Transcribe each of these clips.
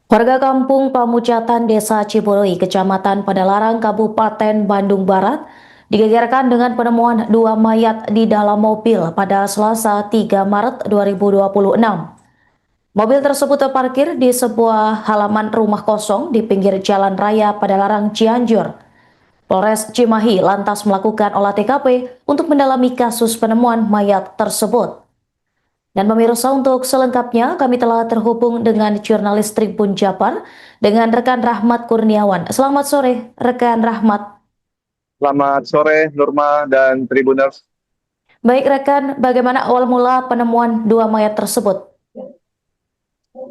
Warga kampung Pamucatan Desa Ciburui, Kecamatan Padalarang, Kabupaten Bandung Barat, digegerkan dengan penemuan dua mayat di dalam mobil pada Selasa 3 Maret 2026. Mobil tersebut terparkir di sebuah halaman rumah kosong di pinggir Jalan Raya Padalarang, Cianjur. Polres Cimahi lantas melakukan olah TKP untuk mendalami kasus penemuan mayat tersebut. Dan pemirsa, untuk selengkapnya kami telah terhubung dengan jurnalis Tribun Jabar dengan rekan Rahmat Kurniawan. Selamat sore, rekan Rahmat. Selamat sore, Nurma dan Tribuners. Baik rekan, bagaimana awal mula penemuan dua mayat tersebut?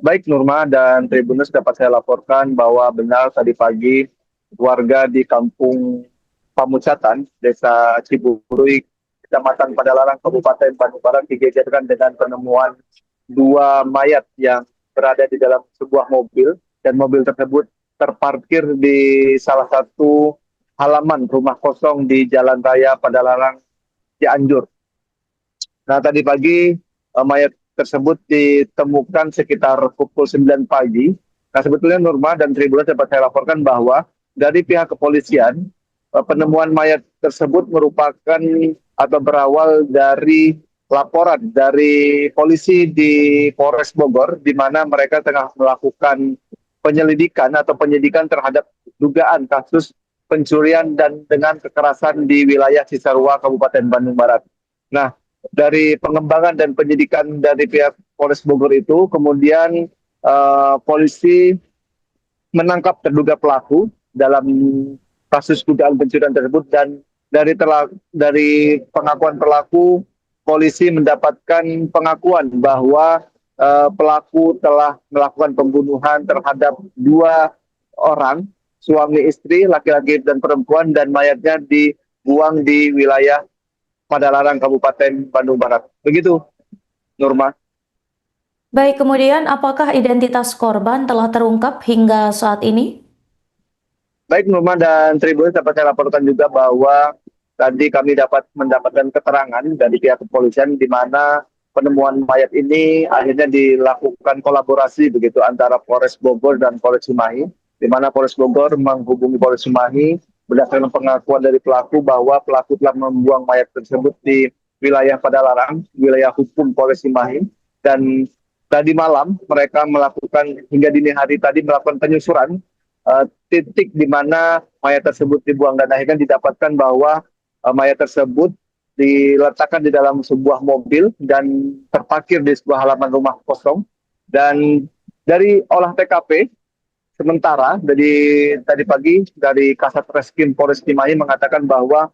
Baik, Nurma dan Tribuners, dapat saya laporkan bahwa benar tadi pagi warga di kampung Pamucatan, Desa Ciburui, Kecamatan Padalarang, Kabupaten Bandung Barat digegerkan dengan penemuan dua mayat yang berada di dalam sebuah mobil, dan mobil tersebut terparkir di salah satu halaman rumah kosong di Jalan Raya Padalarang, Cianjur. Nah, tadi pagi mayat tersebut ditemukan sekitar pukul 9 pagi. Nah, sebetulnya Nurma dan Tribuners dapat saya laporkan bahwa dari pihak kepolisian, penemuan mayat tersebut merupakan atau berawal dari laporan dari polisi di Polres Bogor, di mana mereka tengah melakukan penyelidikan atau penyidikan terhadap dugaan kasus pencurian dan dengan kekerasan di wilayah Cisarua, Kabupaten Bandung Barat. Nah, dari pengembangan dan penyidikan dari pihak Polres Bogor itu, kemudian polisi menangkap terduga pelaku dalam kasus dugaan pencurian tersebut, dan dari pengakuan pelaku, polisi mendapatkan pengakuan bahwa pelaku telah melakukan pembunuhan terhadap dua orang, suami istri, laki-laki dan perempuan, dan mayatnya dibuang di wilayah Padalarang, Kabupaten Bandung Barat. Begitu, Nurma. Baik, kemudian apakah identitas korban telah terungkap hingga saat ini? Baik, Nurma dan Tribun, dapat saya laporkan juga bahwa tadi kami dapat mendapatkan keterangan dari pihak kepolisian di mana penemuan mayat ini akhirnya dilakukan kolaborasi begitu antara Polres Bogor dan Polres Cimahi, di mana Polres Bogor menghubungi Polres Cimahi berdasarkan pengakuan dari pelaku bahwa pelaku telah membuang mayat tersebut di wilayah Padalarang, wilayah hukum Polres Cimahi, dan tadi malam mereka melakukan hingga dini hari tadi melakukan penyusuran titik di mana mayat tersebut dibuang, dan akhirnya didapatkan bahwa mayat tersebut diletakkan di dalam sebuah mobil dan terparkir di sebuah halaman rumah kosong. Dan dari olah TKP sementara dari tadi pagi dari Kasat Reskrim Polres Cimahi mengatakan bahwa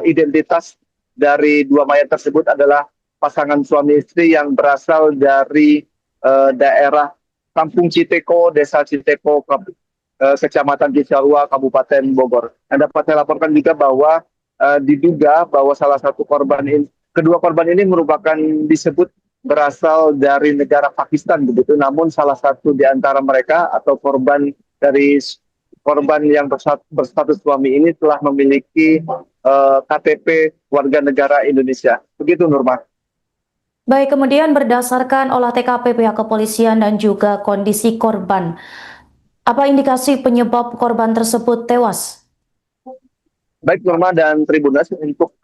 identitas dari dua mayat tersebut adalah pasangan suami istri yang berasal dari daerah Kampung Citeko, Desa Citeko, Kecamatan Cisarua, Kabupaten Bogor. Dan dapat saya laporkan juga bahwa diduga bahwa salah satu kedua korban ini merupakan disebut berasal dari negara Pakistan begitu. Namun salah satu di antara mereka atau korban yang berstatus suami ini telah memiliki KTP warga negara Indonesia. Begitu, Nurma. Baik, kemudian berdasarkan olah TKP pihak kepolisian dan juga kondisi korban, apa indikasi penyebab korban tersebut tewas? Baik, Nurma dan Tribunas, untuk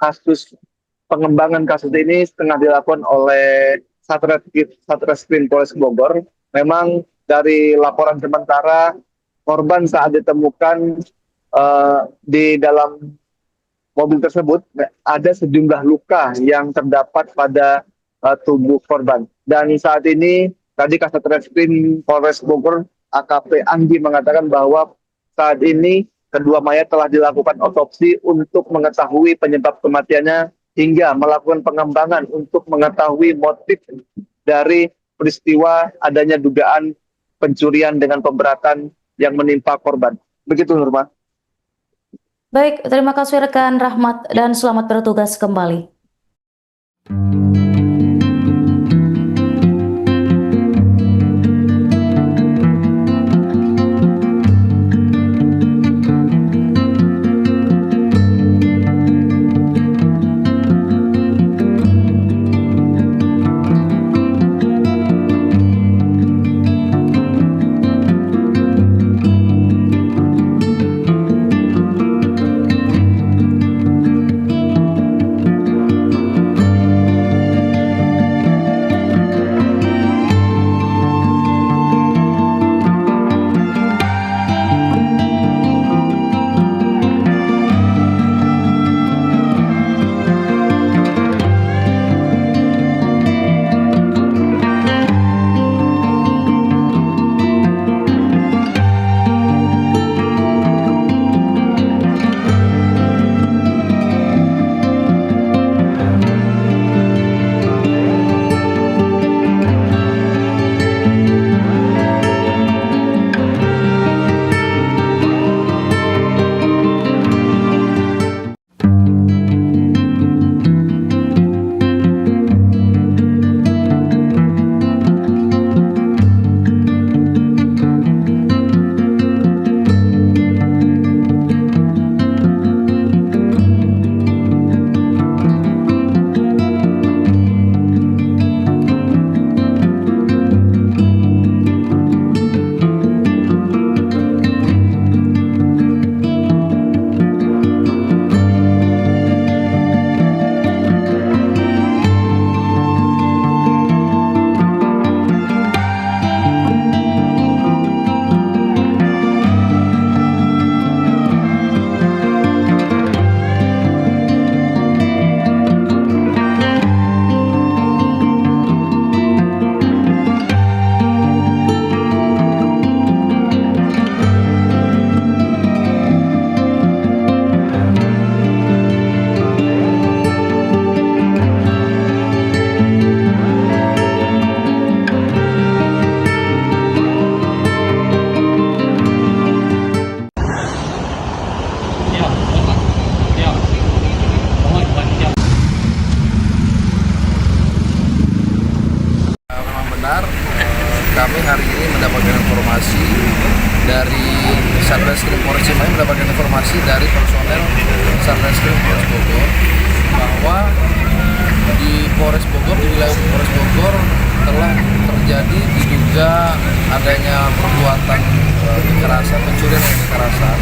pengembangan kasus ini setengah dilakukan oleh Satreskrim Polres Bogor. Memang dari laporan sementara, korban saat ditemukan di dalam mobil tersebut ada sejumlah luka yang terdapat pada tubuh korban. Dan saat ini tadi Kasat Reskrim Polres Bogor AKP Anggi mengatakan bahwa saat ini kedua mayat telah dilakukan otopsi untuk mengetahui penyebab kematiannya hingga melakukan pengembangan untuk mengetahui motif dari peristiwa adanya dugaan pencurian dengan pemberatan yang menimpa korban. Begitu, Nurma. Baik, terima kasih rekan Rahmat dan selamat bertugas kembali. mendapatkan informasi dari Satreskrim Polres Cimahi, mendapatkan informasi dari personel Satreskrim Polres Bogor bahwa di Polres Bogor, di wilayah Polres Bogor telah terjadi diduga adanya perbuatan kekerasan, pencurian dan kekerasan.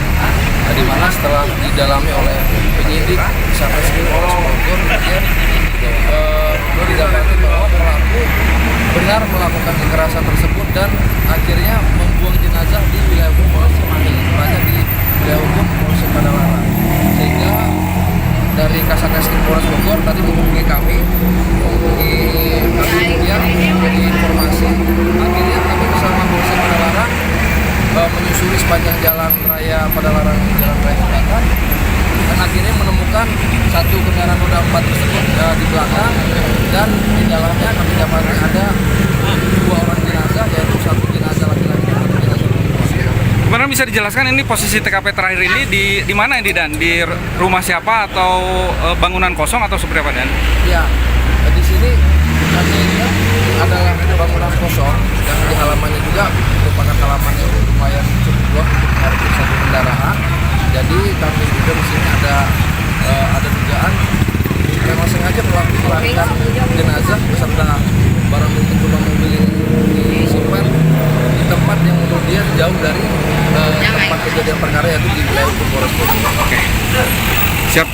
Nah, di mana setelah didalami oleh penyidik Satreskrim Polres Bogor, kemudian didapati bahwa pelaku benar melakukan kekerasan tersebut dan akhirnya membuang jenazah di wilayah hukum Polres Cimahi, tepatnya di wilayah hukum Polres Padalarang. Sehingga dari Kasateskrim Polres Bogor tadi menghubungi kami kemudian memberi informasi. Akhirnya kami bersama Polres Padalarang menyusuri sepanjang jalan raya Padalarang, jalan raya Selatan, dan akhirnya menemukan satu kendaraan roda 4 tersebut di belakang, dan di dalamnya kami dapati ada 2 orang jenazah, yaitu satu jenazah laki-laki dan satu jenazah perempuan. Gimana bisa dijelaskan ini posisi TKP terakhir ini di mana ini, Dan? Di rumah siapa atau bangunan kosong atau seperti apa, Dan? Ya, di sini kami lihat adalah bangunan kosong yang di halamannya juga merupakan halaman yang lumayan cukup luas untuk parkir satu kendaraan. Jadi kami juga di sini ada dugaan memang sengaja pelaku melarikan jenazah beserta barang bukti berupa mobil yang disimpan di tempat yang menurut dia jauh dari tempat kejadian perkara, yaitu di wilayah hukum Polres Bogor.